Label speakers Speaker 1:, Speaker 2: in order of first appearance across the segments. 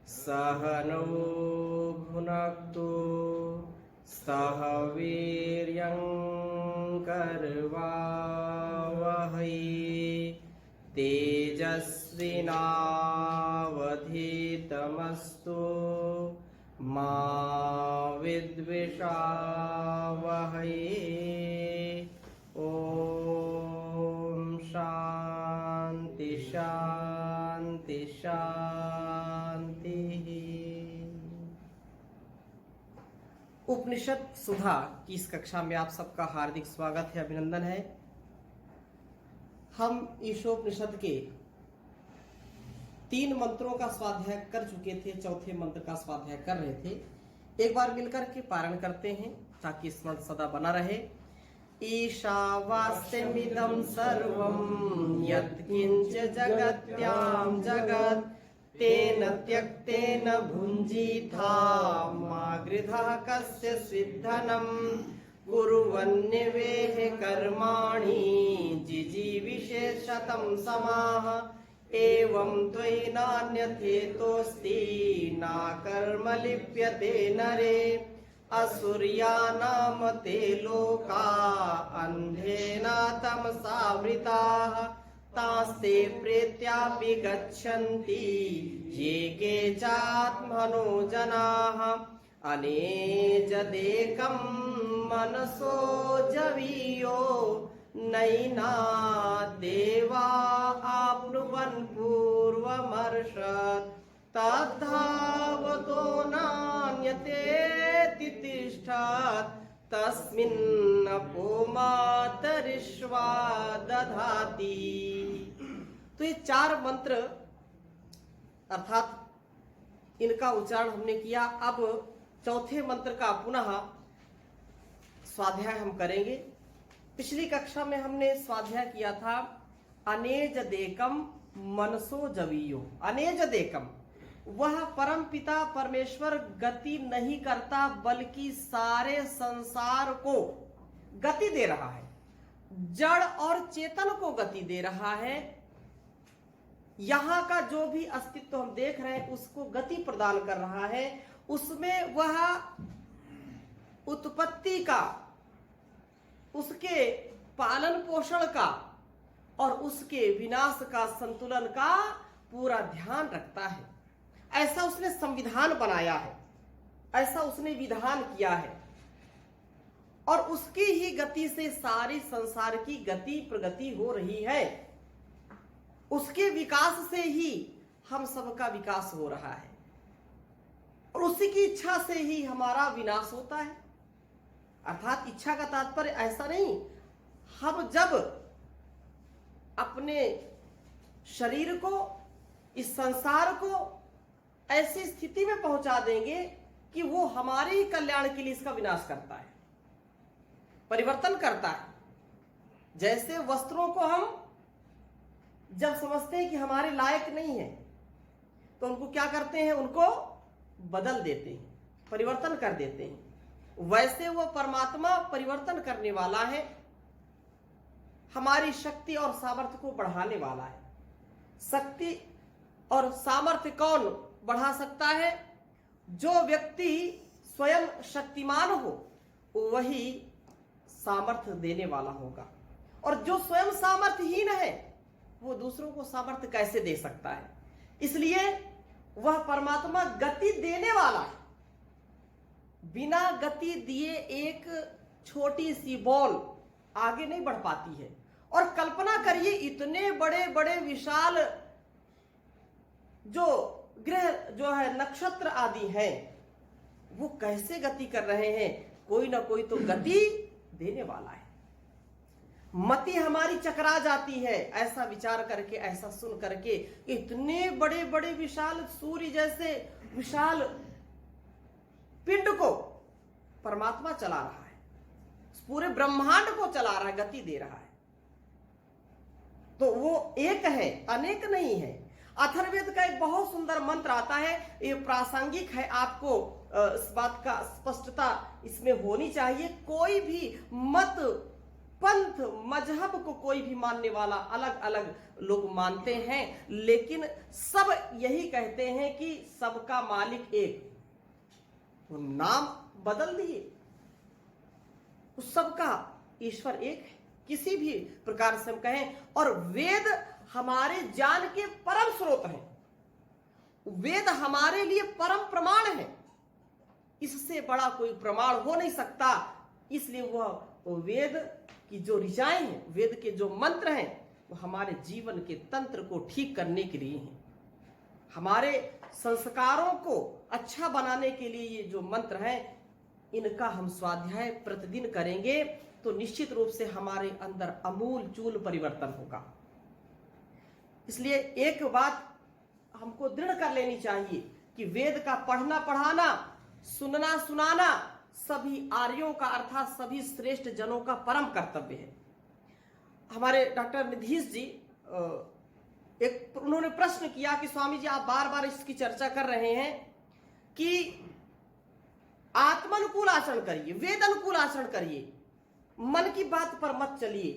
Speaker 1: सहनौ भुनक्तु सह वीर्यं करवावहै तेजस्विनावधीतमस्तु मा विद्विषावहै। ओम शांति शांति शांति। उपनिषद सुधा की इस कक्षा में आप सबका हार्दिक स्वागत है, अभिनंदन है। हम ईशोपनिषद के 3 मंत्रों का स्वाध्याय कर चुके थे, चौथे मंत्र का स्वाध्याय कर रहे थे। एक बार मिलकर के पारण करते हैं ताकि स्मरण सदा बना रहे। ईशावास्यमिदं सर्वं यत्किंच जगत्यां जगत् तेन त्यक्तेन भुञ्जीथा मा गृधः कस्य सिद्धनं कुर्वन्निवेह कर्माणि जिजीविषे शतं समाः एवं त्वयि नान्यथेतोऽस्ति ना कर्म लिप्यते नरे असुर्यानाम ते लोका अन्धेन तमसावृताः तास्ते प्रेत्यापि गच्छन्ति ये केचात्मनो जनाः अनेजदेकं मनसो जवीयो नैना देवा आप्नुवन् पूर्वमर्षत् तद्धावतो नान्यतेति तिष्ठत् तस्मिन्नपो मातरिश्वा दधाति। तो ये 4 मंत्र अर्थात इनका उच्चारण हमने किया। अब चौथे मंत्र का पुनः स्वाध्याय हम करेंगे। पिछली कक्षा में हमने स्वाध्याय किया था अनेज देकम मनसो जवीयो। अनेज देकम, वह परम पिता परमेश्वर गति नहीं करता बल्कि सारे संसार को गति दे रहा है, जड़ और चेतन को गति दे रहा है। यहां का जो भी अस्तित्व हम देख रहे हैं उसको गति प्रदान कर रहा है। उसमें वह उत्पत्ति का, उसके पालन पोषण का और उसके विनाश का, संतुलन का पूरा ध्यान रखता है। ऐसा उसने संविधान बनाया है, ऐसा उसने विधान किया है और उसकी ही गति से सारी संसार की गति प्रगति हो रही है। उसके विकास से ही हम सबका विकास हो रहा है और उसी की इच्छा से ही हमारा विनाश होता है। अर्थात इच्छा का तात्पर्य ऐसा नहीं, हम जब अपने शरीर को, इस संसार को ऐसी स्थिति में पहुंचा देंगे कि वो हमारे ही कल्याण के लिए इसका विनाश करता है, परिवर्तन करता है। जैसे वस्त्रों को हम जब समझते हैं कि हमारे लायक नहीं है तो उनको क्या करते हैं, उनको बदल देते हैं, परिवर्तन कर देते हैं। वैसे वो परमात्मा परिवर्तन करने वाला है, हमारी शक्ति और सामर्थ्य को बढ़ाने वाला है। शक्ति और सामर्थ्य कौन बढ़ा सकता है? जो व्यक्ति स्वयं शक्तिमान हो वही सामर्थ्य देने वाला होगा, और जो स्वयं सामर्थ्यहीन है वो दूसरों को सामर्थ्य कैसे दे सकता है? इसलिए वह परमात्मा गति देने वाला है। बिना गति दिए एक छोटी सी बॉल आगे नहीं बढ़ पाती है। और कल्पना करिए, इतने बड़े बड़े विशाल जो ग्रह जो है, नक्षत्र आदि हैं, वो कैसे गति कर रहे हैं? कोई ना कोई तो गति देने वाला है। मति हमारी चकरा जाती है ऐसा विचार करके, ऐसा सुन करके। इतने बड़े बड़े विशाल सूर्य जैसे विशाल पिंड को परमात्मा चला रहा है, पूरे ब्रह्मांड को चला रहा है, गति दे रहा है। तो वो एक है, अनेक नहीं है। अथर्ववेद का एक बहुत सुंदर मंत्र आता है, ये प्रासंगिक है, आपको इस बात का स्पष्टता इसमें होनी चाहिए। कोई भी मत पंथ मजहब को कोई भी मानने वाला अलग अलग लोग मानते हैं, लेकिन सब यही कहते हैं कि सबका मालिक एक। वो नाम बदल दिए, उस सबका ईश्वर एक है, किसी भी प्रकार से हम कहें। और वेद हमारे ज्ञान के परम स्रोत हैं, वेद हमारे लिए परम प्रमाण है, इससे बड़ा कोई प्रमाण हो नहीं सकता। इसलिए वह वेद की जो ऋचाएं हैं, वेद के जो मंत्र हैं, वो हमारे जीवन के तंत्र को ठीक करने के लिए हैं, हमारे संस्कारों को अच्छा बनाने के लिए ये जो मंत्र हैं, इनका हम स्वाध्याय प्रतिदिन करेंगे तो निश्चित रूप से हमारे अंदर अमूल चूल परिवर्तन होगा। इसलिए एक बात हमको दृढ़ कर लेनी चाहिए कि वेद का पढ़ना पढ़ाना, सुनना सुनाना सभी आर्यों का अर्थात सभी श्रेष्ठ जनों का परम कर्तव्य है। हमारे डॉक्टर निधीश जी उन्होंने प्रश्न किया कि स्वामी जी, आप बार बार इसकी चर्चा कर रहे हैं कि आत्मानुकूल आचरण करिए, वेद अनुकूल आचरण करिए, मन की बात पर मत चलिए।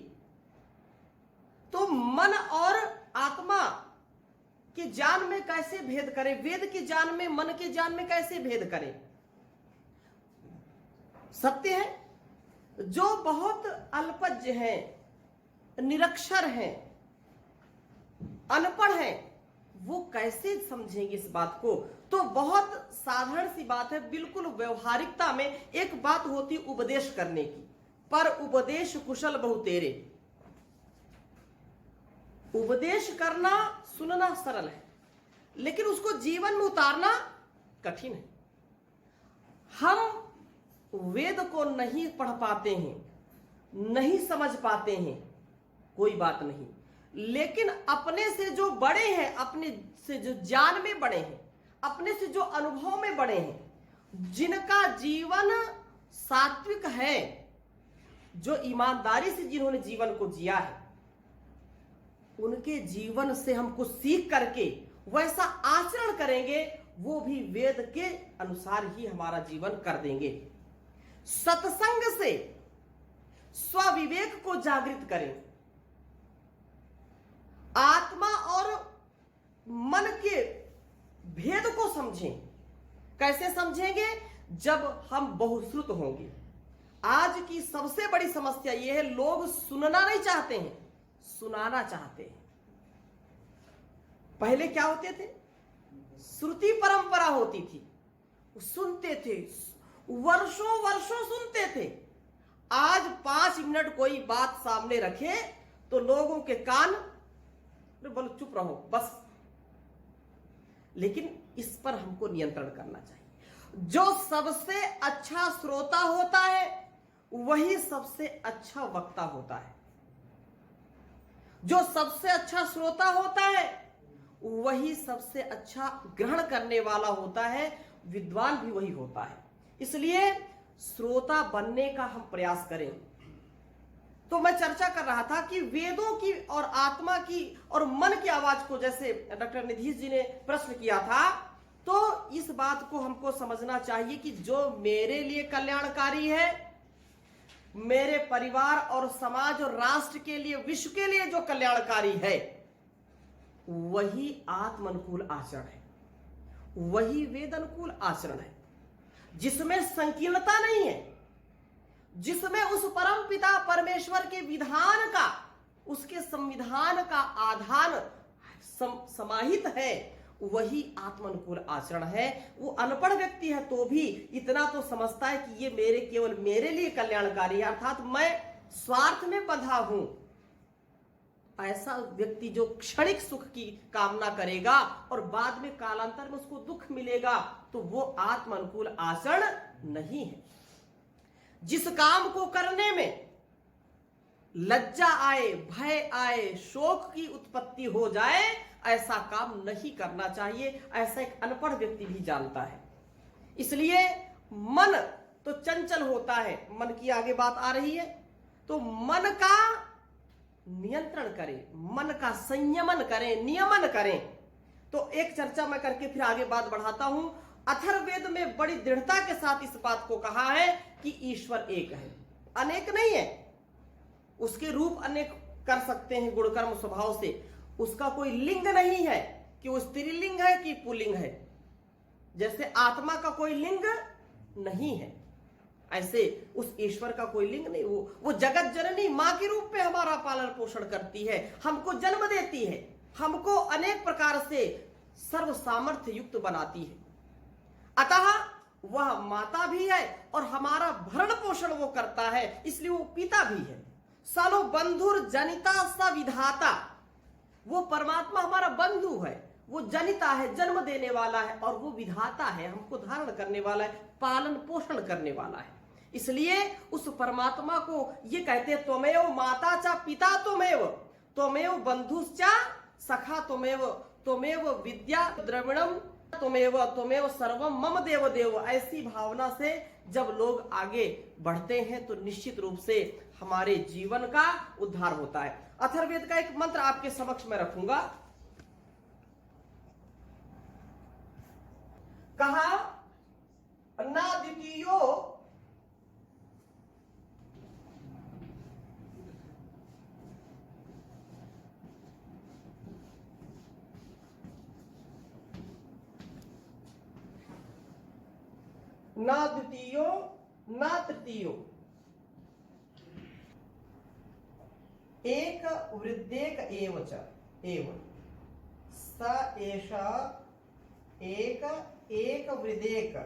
Speaker 1: तो मन और आत्मा के ज्ञान में कैसे भेद करें, वेद के ज्ञान में मन के ज्ञान में कैसे भेद करें? सत्य है जो बहुत अल्पज्ञ हैं, निरक्षर हैं, अनपढ़ हैं, वो कैसे समझेंगे इस बात को? तो बहुत साधारण सी बात है, बिल्कुल व्यवहारिकता में एक बात होती उपदेश करने की, पर उपदेश कुशल बहु तेरे। उपदेश करना सुनना सरल है, लेकिन उसको जीवन में उतारना कठिन है। हम वेद को नहीं पढ़ पाते हैं, नहीं समझ पाते हैं, कोई बात नहीं, लेकिन अपने से जो बड़े हैं, अपने से जो ज्ञान में बड़े हैं, अपने से जो अनुभव में बड़े हैं, जिनका जीवन सात्विक है, जो ईमानदारी से जिन्होंने जीवन को जिया है, उनके जीवन से हम कुछ सीख करके वैसा आचरण करेंगे, वो भी वेद के अनुसार ही हमारा जीवन कर देंगे। सत्संग से स्वविवेक को जागृत करें, आत्मा और मन के भेद को समझें। कैसे समझेंगे? जब हम बहुश्रुत होंगे। आज की सबसे बड़ी समस्या यह है, लोग सुनना नहीं चाहते हैं, सुनाना चाहते हैं। पहले क्या होते थे? श्रुति परंपरा होती थी, सुनते थे, वर्षों वर्षों सुनते थे। आज 5 मिनट कोई बात सामने रखे तो लोगों के कान बोलो चुप रहो बस। लेकिन इस पर हमको नियंत्रण करना चाहिए। जो सबसे अच्छा श्रोता होता है वही सबसे अच्छा वक्ता होता है। जो सबसे अच्छा श्रोता होता है वही सबसे अच्छा ग्रहण करने वाला होता है, विद्वान भी वही होता है। इसलिए श्रोता बनने का हम प्रयास करें। तो मैं चर्चा कर रहा था कि वेदों की और आत्मा की और मन की आवाज को, जैसे डॉक्टर निधीश जी ने प्रश्न किया था, तो इस बात को हमको समझना चाहिए कि जो मेरे लिए कल्याणकारी है, मेरे परिवार और समाज और राष्ट्र के लिए, विश्व के लिए जो कल्याणकारी है, वही आत्म अनुकूल आचरण है, वही वेद अनुकूल आचरण है, जिसमें संकीर्णता नहीं है, जिसमें उस परम पिता परमेश्वर के विधान का, उसके संविधान का आधार समाहित है, वही आत्मानुकूल आचरण है। वो अनपढ़ व्यक्ति है तो भी इतना तो समझता है कि ये केवल मेरे लिए कल्याणकारी है, अर्थात मैं स्वार्थ में बंधा हूं। ऐसा व्यक्ति जो क्षणिक सुख की कामना करेगा और बाद में कालांतर में उसको दुख मिलेगा, तो वो आत्मानुकूल आचरण नहीं है। जिस काम को करने में लज्जा आए, भय आए, शोक की उत्पत्ति हो जाए, ऐसा काम नहीं करना चाहिए। ऐसा एक अनपढ़ व्यक्ति भी जानता है। इसलिए मन तो चंचल होता है, मन की आगे बात आ रही है, तो मन का नियंत्रण करें, मन का संयमन करें, नियमन करें। तो एक चर्चा मैं करके फिर आगे बात बढ़ाता हूं। अथर्ववेद में बड़ी दृढ़ता के साथ इस बात को कहा है कि ईश्वर एक है, अनेक नहीं है। उसके रूप अनेक कर सकते हैं गुणकर्म स्वभाव से, उसका कोई लिंग नहीं है कि वो स्त्रीलिंग है कि पुल्लिंग है। जैसे आत्मा का कोई लिंग नहीं है, ऐसे उस ईश्वर का कोई लिंग नहीं। वो जगत जननी मां के रूप में हमारा पालन पोषण करती है, हमको जन्म देती है, हमको अनेक प्रकार से सर्व सामर्थ्य युक्त बनाती है। अतः वह माता भी है और हमारा भरण पोषण वो करता है, इसलिए वो पिता भी है। सालो बंधुर जनिता स विधाता, वो परमात्मा हमारा बंधु है, वो जनिता है, जन्म देने वाला है, और वो विधाता है, हमको धारण करने वाला है, पालन पोषण करने वाला है। इसलिए उस परमात्मा को ये कहते हैं त्वमेव माता च पिता त्वमेव बंधुश्च सखा त्वमेव विद्या द्रविणम त्वमेव सर्वम मम देव देव। ऐसी भावना से जब लोग आगे बढ़ते हैं तो निश्चित रूप से हमारे जीवन का उद्धार होता है। अथर्ववेद का एक मंत्र आपके समक्ष में रखूंगा। कहा ना द्वितीयो ना द्वितीयो ना तृतीयो एक वृद्धेक एव च एव स एषा एक वृद्धेक।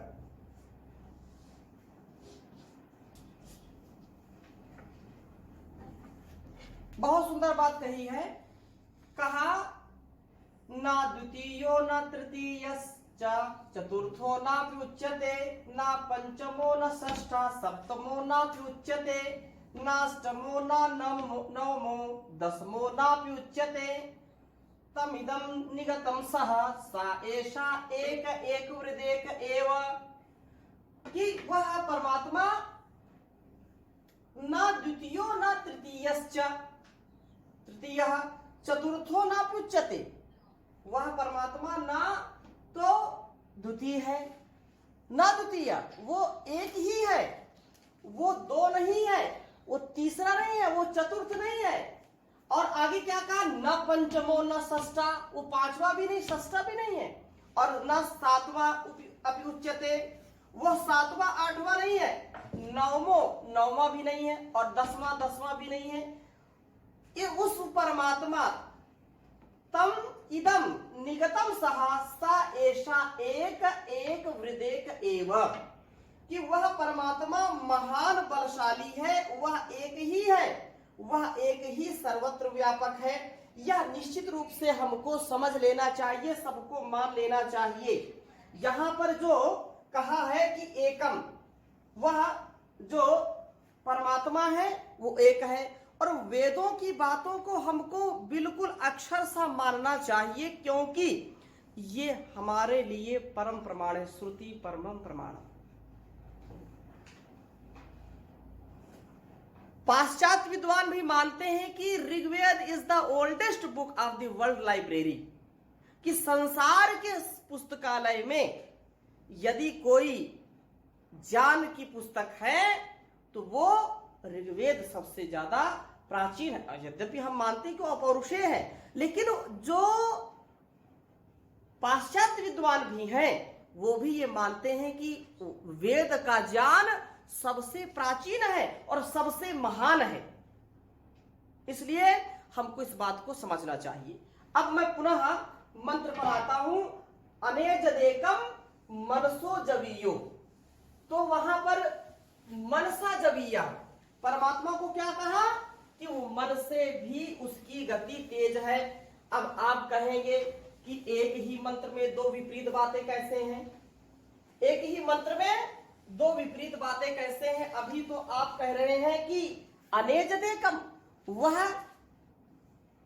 Speaker 1: बहुत सुंदर बात कही है। कहा ना द्वितीयो न तृतीयश्च चतुर्थो नापि उच्यते, ना पंचमो न षष्ठा सप्तमो नापि उच्यते, नाष्टमो न नवमो दशमो नापि उच्यते, तमिदं निगतं सह सा एषा एक वृदेक एव। कि वह परमात्मा न द्वितीयो न तृतीयश्च, तृतीयः चतुर्थो नापि उच्यते, वह परमात्मा ना तो द्वितीय है ना द्वितीय, वो एक ही है, वो दो नहीं है, वो तीसरा नहीं है, वो चतुर्थ नहीं है। और आगे क्या कहा, न पंचमो न षष्ठा, वो पांचवा भी नहीं षष्ठा भी नहीं है, और न सातवां अपि उच्यते, वो सातवां आठवां नहीं है, नौवां भी नहीं है, और दसवां भी नहीं है। ये उस परमात्मा तम इदम निगतम सहा सा एषा एक वृदेक एव, कि वह परमात्मा महान बलशाली है, वह एक ही है, वह एक ही सर्वत्र व्यापक है। यह निश्चित रूप से हमको समझ लेना चाहिए, सबको मान लेना चाहिए। यहां पर जो कहा है कि एकम, वह जो परमात्मा है वो एक है, और वेदों की बातों को हमको बिल्कुल अक्षर सा मानना चाहिए, क्योंकि ये हमारे लिए परम प्रमाण है, श्रुति परमम प्रमाण। पाश्चात्य विद्वान भी मानते हैं कि Rigveda is the oldest book of the world library, कि संसार के पुस्तकालय में यदि कोई ज्ञान की पुस्तक है तो वो ऋग्वेद सबसे ज्यादा प्राचीन है। यद्यपि हम मानते हैं कि वो अपौरुषेय है, लेकिन जो पाश्चात्य विद्वान भी हैं वो भी ये मानते हैं कि वेद का ज्ञान सबसे प्राचीन है और सबसे महान है। इसलिए हमको इस बात को समझना चाहिए। अब मैं पुनः मंत्र पर आता हूं, अनेजदेकम मनसो जवीयो। तो वहां पर मनसा जवीया, परमात्मा को क्या कहा कि वो मन से भी उसकी गति तेज है। अब आप कहेंगे कि एक ही मंत्र में दो विपरीत बातें कैसे हैं, एक ही मंत्र में दो विपरीत बातें कैसे हैं। अभी तो आप कह रहे हैं कि अनेजदेकम, वह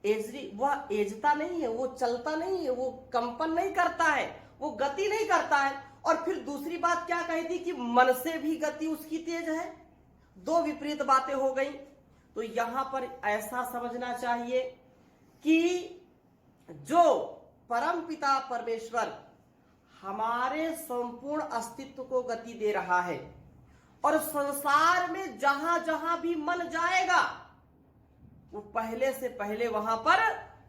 Speaker 1: एजता नहीं है, वो चलता नहीं है, वो कंपन नहीं करता है, वो गति नहीं करता है। और फिर दूसरी बात क्या कही थी कि मन से भी गति उसकी तेज है। दो विपरीत बातें हो गई। तो यहां पर ऐसा समझना चाहिए कि जो परम पिता परमेश्वर हमारे संपूर्ण अस्तित्व को गति दे रहा है, और संसार में जहां जहां भी मन जाएगा वो पहले से पहले वहां पर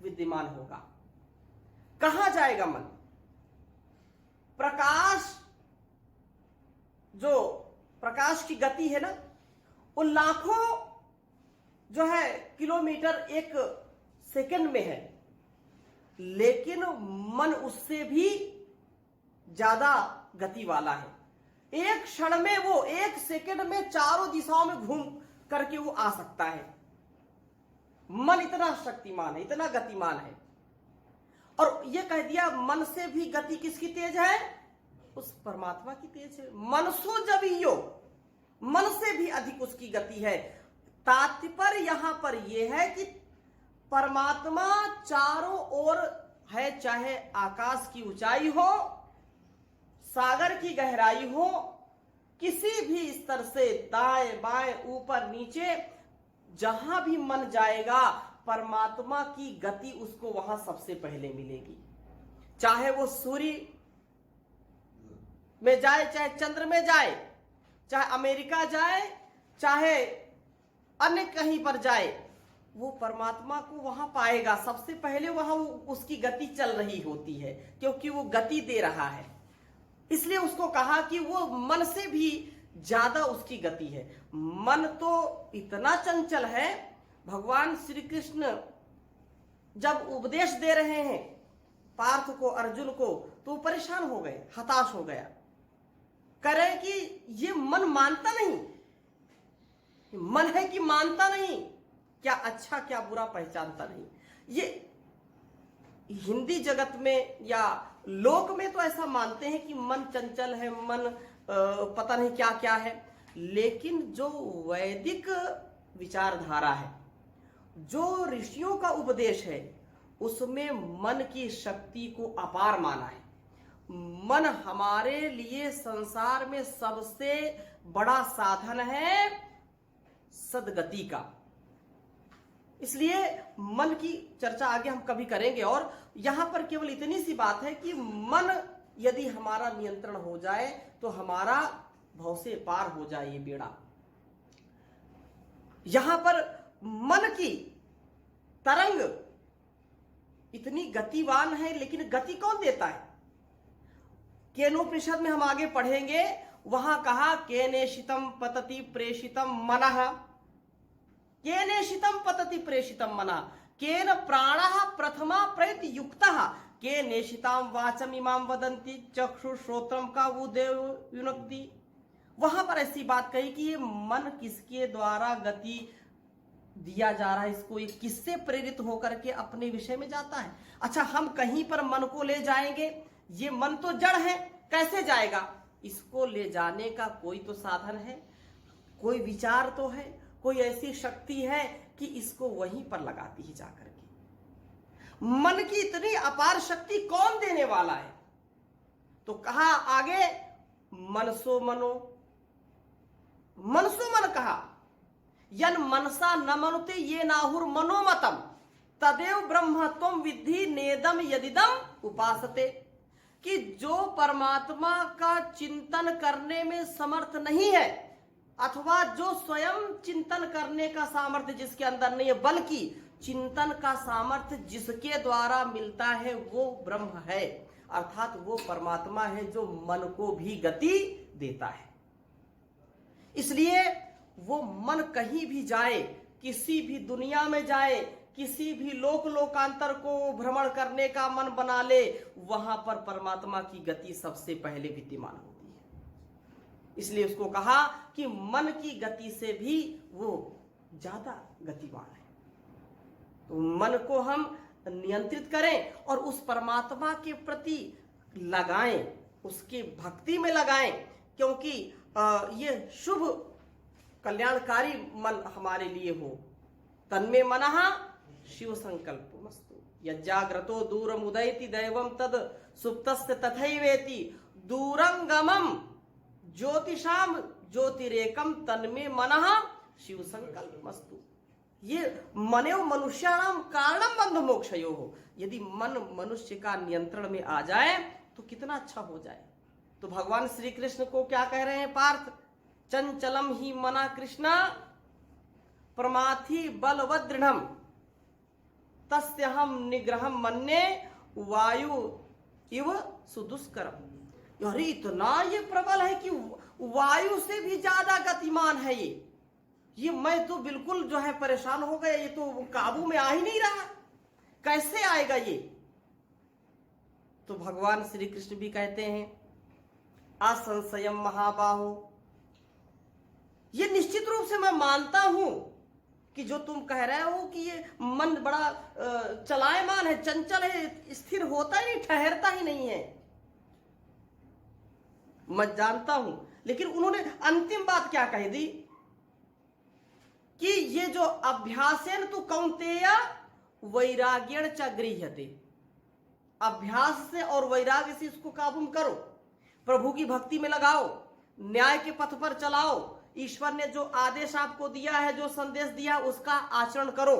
Speaker 1: विद्यमान होगा। कहां जाएगा मन? प्रकाश, जो प्रकाश की गति है ना, वो लाखों जो है किलोमीटर एक सेकंड में है, लेकिन मन उससे भी ज्यादा गति वाला है। एक क्षण में, वो एक सेकंड में चारों दिशाओं में घूम करके वो आ सकता है। मन इतना शक्तिमान है, इतना गतिमान है। और ये कह दिया मन से भी गति किसकी तेज है? उस परमात्मा की तेज है। मनसो जबियो, मन से भी अधिक उसकी गति है। तात्पर्य यहां पर यह है कि परमात्मा चारों ओर है, चाहे आकाश की ऊंचाई हो, सागर की गहराई हो, किसी भी स्तर से दाएं बाएं ऊपर नीचे जहां भी मन जाएगा, परमात्मा की गति उसको वहां सबसे पहले मिलेगी। चाहे वो सूर्य में जाए, चाहे चंद्र में जाए, चाहे अमेरिका जाए, चाहे अन्य कहीं पर जाए, वो परमात्मा को वहां पाएगा। सबसे पहले वहां उसकी गति चल रही होती है, क्योंकि वो गति दे रहा है। इसलिए उसको कहा कि वो मन से भी ज्यादा उसकी गति है। मन तो इतना चंचल है, भगवान श्री कृष्ण जब उपदेश दे रहे हैं पार्थ को, अर्जुन को, तो परेशान हो गए, हताश हो गया। करे कि ये मन मानता नहीं, मन है कि मानता नहीं, क्या अच्छा क्या बुरा पहचानता नहीं। ये हिंदी जगत में या लोक में तो ऐसा मानते हैं कि मन चंचल है, मन पता नहीं क्या क्या है। लेकिन जो वैदिक विचारधारा है, जो ऋषियों का उपदेश है, उसमें मन की शक्ति को अपार माना है। मन हमारे लिए संसार में सबसे बड़ा साधन है सदगति का। इसलिए मन की चर्चा आगे हम कभी करेंगे। और यहां पर केवल इतनी सी बात है कि मन यदि हमारा नियंत्रण हो जाए तो हमारा भव से पार हो जाए ये बेड़ा। यहां पर मन की तरंग इतनी गतिवान है, लेकिन गति कौन देता है? केनोपनिषद में हम आगे पढ़ेंगे, वहां कहा केनेशितम पतति प्रेषितम मनः, केनेशितम पतति प्रेषितम मनः, केन प्राणः प्रथमा प्रयत युक्तः, केनेशिताम वाचम इमाम वदंती चक्षु श्रोत्रम का उदेव युनक्ति। वहां पर ऐसी बात कही कि ये मन किसके द्वारा गति दिया जा रहा है, इसको ये किससे प्रेरित होकर के अपने विषय में जाता है। अच्छा, हम कहीं पर मन को ले जाएंगे, ये मन तो जड़ है, कैसे जाएगा? इसको ले जाने का कोई तो साधन है, कोई विचार तो है, कोई ऐसी शक्ति है कि इसको वहीं पर लगाती है जाकर के। मन की इतनी अपार शक्ति कौन देने वाला है? तो कहा आगे मनसो मनो, मनसो मन कहा, यन मनसा न मनुते ये नाहुर मनोमतम तदेव ब्रह्म त्वं विद्धि नेदम यदिदम उपासते। कि जो परमात्मा का चिंतन करने में समर्थ नहीं है, अथवा जो स्वयं चिंतन करने का सामर्थ्य जिसके अंदर नहीं है, बल्कि चिंतन का सामर्थ्य जिसके द्वारा मिलता है, वो ब्रह्म है। अर्थात वो परमात्मा है जो मन को भी गति देता है। इसलिए वो मन कहीं भी जाए, किसी भी दुनिया में जाए, किसी भी लोक लोकांतर को भ्रमण करने का मन बना ले, वहां पर परमात्मा की गति सबसे पहले विद्यमान होती है। इसलिए उसको कहा कि मन की गति से भी वो ज्यादा गतिवान है। तो मन को हम नियंत्रित करें और उस परमात्मा के प्रति लगाएं, उसके भक्ति में लगाएं, क्योंकि ये शुभ कल्याणकारी मन हमारे लिए हो। तन्मे मनः शिव संकल्पमस्तु, यज्जाग्रतो दूरम उदयति दैवम तद सुप्तस्य तथैवेति, दूरंगमम ज्योतिषाम ज्योतिरेकम तन्मे मनः शिव संकल्पमस्तु। ये मनेव मनुष्याणाम कारणम बंध मोक्षयो हो। यदि मन मनुष्य का नियंत्रण में आ जाए तो कितना अच्छा हो जाए। तो भगवान श्री कृष्ण को क्या कह रहे हैं पार्थ? चंचलम ही मना कृष्णा प्रमाथि बलवदृढ़म तस्यहम निग्रहम मन्ये वायु इव सुदुष्करम। अरे इतना ये प्रबल है कि वायु से भी ज्यादा गतिमान है ये मैं तो बिल्कुल जो है परेशान हो गया, ये तो काबू में आ ही नहीं रहा, कैसे आएगा ये। तो भगवान श्री कृष्ण भी कहते हैं असंशयम महाबाहो, ये निश्चित रूप से मैं मानता हूं कि जो तुम कह रहे हो कि ये मन बड़ा चलायमान है, चंचल है, स्थिर होता ही नहीं, ठहरता ही नहीं है, मैं जानता हूं। लेकिन उन्होंने अंतिम बात क्या कह दी कि ये जो अभ्यासेन तु कौन्तेय वैराग्यण च गृह्यते, अभ्यास से और वैराग्य से इसको काबू में करो, प्रभु की भक्ति में लगाओ, न्याय के पथ पर चलाओ, ईश्वर ने जो आदेश आपको दिया है, जो संदेश दिया उसका आचरण करो।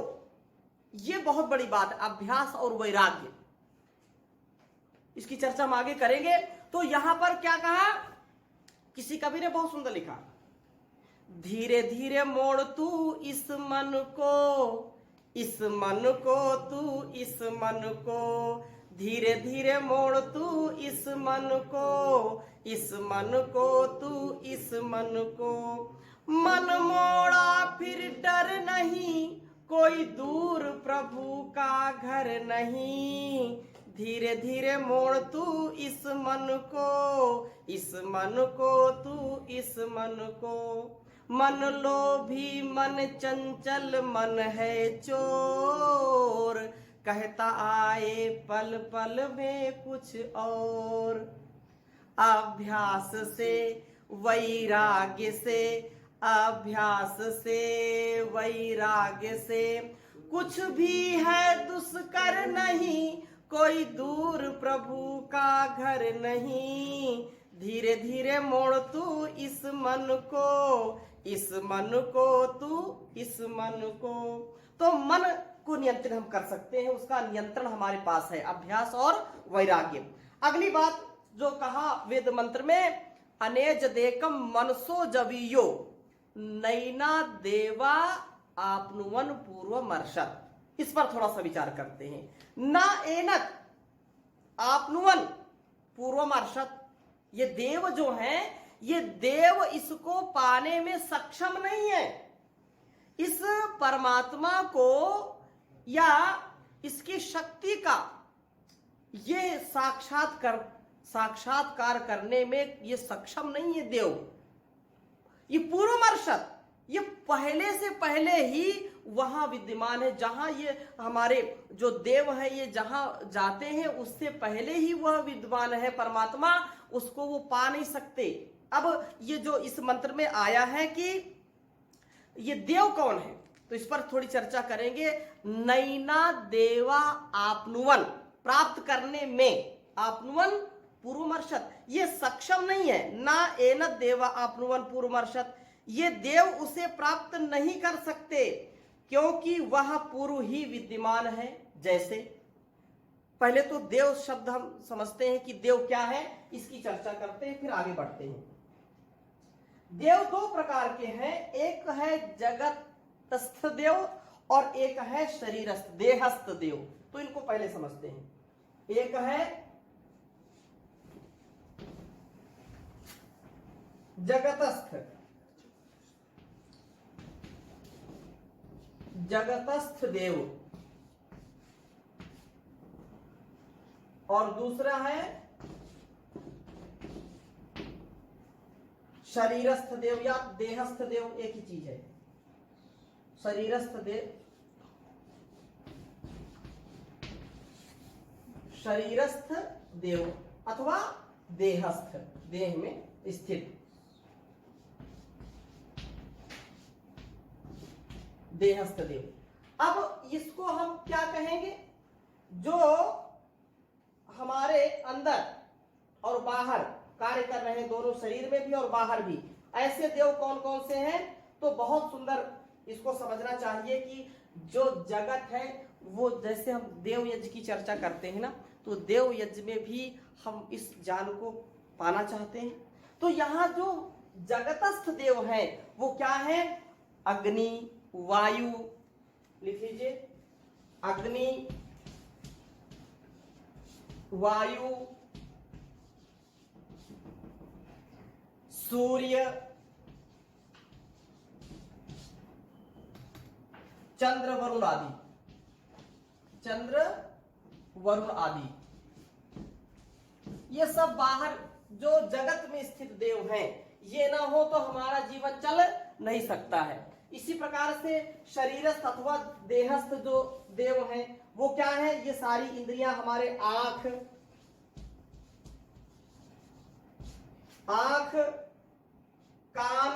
Speaker 1: ये बहुत बड़ी बात है, अभ्यास और वैराग्य। इसकी चर्चा हम आगे करेंगे। तो यहां पर क्या कहा, किसी कवि ने बहुत सुंदर लिखा, धीरे धीरे मोड़ तू इस मन को, इस मन को तू, इस मन को, धीरे धीरे मोड़ तू इस मन को, इस मन को तू, इस मन को। मन मोड़ा फिर डर नहीं, कोई दूर प्रभु का घर नहीं, धीरे धीरे मोड़ तू इस मन को, इस मन को तू, इस मन को। मन लोभी मन चंचल मन है चोर, कहता आए पल पल में कुछ और। अभ्यास से वैराग्य से, अभ्यास से वैराग्य से, कुछ भी है दुष्कर नहीं, कोई दूर प्रभु का घर नहीं, धीरे धीरे मोड़ तू इस मन को, इस मन को तू, इस मन को। तो मन को नियंत्रण हम कर सकते हैं, उसका नियंत्रण हमारे पास है, अभ्यास और वैराग्य। अगली बात जो कहा वेद मंत्र में, अनेज देकम मनसो जवीयो नैना देवा आपनुवन पूर्वमर्शत, इस पर थोड़ा सा विचार करते हैं। ना एनत आपनुवन पूर्वमर्शत, ये देव जो है, ये देव इसको पाने में सक्षम नहीं है। इस परमात्मा को या इसकी शक्ति का ये साक्षात्कार करने में ये सक्षम नहीं है देव। ये पूर्वमर्शत, ये पहले से पहले ही वहां विद्यमान है, जहां ये हमारे जो देव है ये जहां जाते हैं उससे पहले ही वह विद्यमान है परमात्मा, उसको वो पा नहीं सकते। अब ये जो इस मंत्र में आया है कि ये देव कौन है, तो इस पर थोड़ी चर्चा करेंगे। नैना देवा आपनुवन, प्राप्त करने में, आपनुवन पूर्वमर्शत, ये सक्षम नहीं है। ना एनत देवा आपनुवन पूर्वमर्शत, ये देव उसे प्राप्त नहीं कर सकते क्योंकि वह पूर्व ही विद्यमान है। जैसे पहले तो देव शब्द हम समझते हैं कि देव क्या है, इसकी चर्चा करते हैं, फिर आगे बढ़ते हैं। देव दो प्रकार के हैं, एक है जगतस्थ देव और एक है शरीरस्थ देहस्थ देव। तो इनको पहले समझते हैं। एक है जगतस्थ, जगतस्थ देव, और दूसरा है शरीरस्थ देव या देहस्थ देव, एक ही चीज है। शरीरस्थ देव, शरीरस्थ देव अथवा देहस्थ, देह में स्थित देहस्थ देव। अब इसको हम क्या कहेंगे, जो हमारे अंदर और बाहर कार्य कर रहे हैं, दोनों शरीर में भी और बाहर भी। ऐसे देव कौन कौन से हैं, तो बहुत सुंदर इसको समझना चाहिए कि जो जगत है वो, जैसे हम देव यज्ञ की चर्चा करते हैं ना, तो देव यज्ञ में भी हम इस ज्ञान को पाना चाहते हैं। तो यहाँ जो जगतस्थ देव हैं वो क्या है, अग्नि, वायु, लिख लीजिए, अग्नि, वायु, सूर्य, चंद्र, वरुण आदि, चंद्र, वरुण आदि, ये सब बाहर जो जगत में स्थित देव हैं, ये ना हो तो हमारा जीवन चल नहीं सकता है। इसी प्रकार से शरीरस्थ अथवा देहस्थ जो देव हैं वो क्या है, ये सारी इंद्रियां हमारे आंख, कान,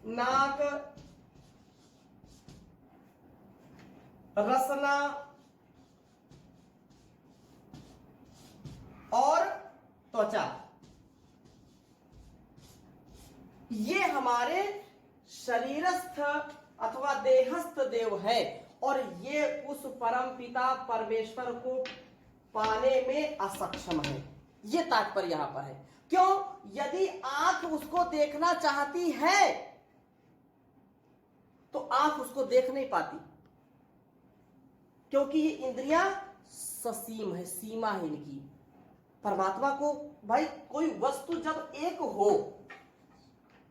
Speaker 1: नाक, रसना और त्वचा, ये हमारे शरीरस्थ अथवा देहस्थ देव है और ये उस परम पिता परमेश्वर को पाने में असक्षम है। ये तात्पर्य यहां पर है। क्यों? यदि आंख उसको देखना चाहती है तो आंख उसको देख नहीं पाती, क्योंकि ये इंद्रियां ससीम है, सीमा है इनकी। परमात्मा को भाई कोई वस्तु जब एक हो,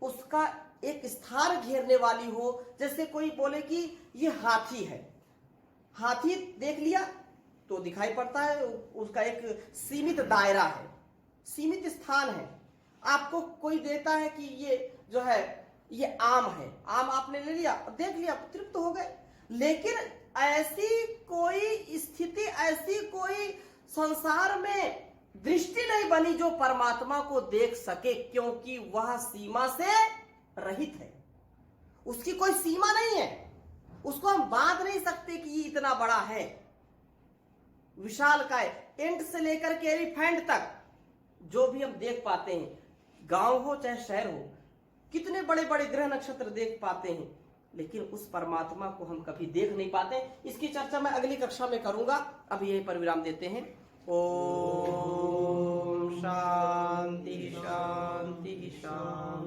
Speaker 1: उसका एक स्थान घेरने वाली हो, जैसे कोई बोले कि ये हाथी है, हाथी देख लिया तो दिखाई पड़ता है, उसका एक सीमित दायरा है, सीमित स्थान है। आपको कोई देता है कि ये जो है ये आम है, आम आपने ले लिया, देख लिया, तृप्त हो गए। लेकिन ऐसी कोई स्थिति, ऐसी कोई संसार में दृष्टि नहीं बनी जो परमात्मा को देख सके, क्योंकि वह सीमा से रहित है, उसकी कोई सीमा नहीं है, उसको हम बांध नहीं सकते कि ये इतना बड़ा है, विशालकाय, एंट से लेकर के एलिफेंट तक जो भी हम देख पाते हैं, गांव हो चाहे शहर हो, कितने बड़े बड़े ग्रह नक्षत्र देख पाते हैं, लेकिन उस परमात्मा को हम कभी देख नहीं पाते। इसकी चर्चा मैं अगली कक्षा में करूंगा। अभी यहीं पर विराम देते हैं। ओम शांति शांति शांति।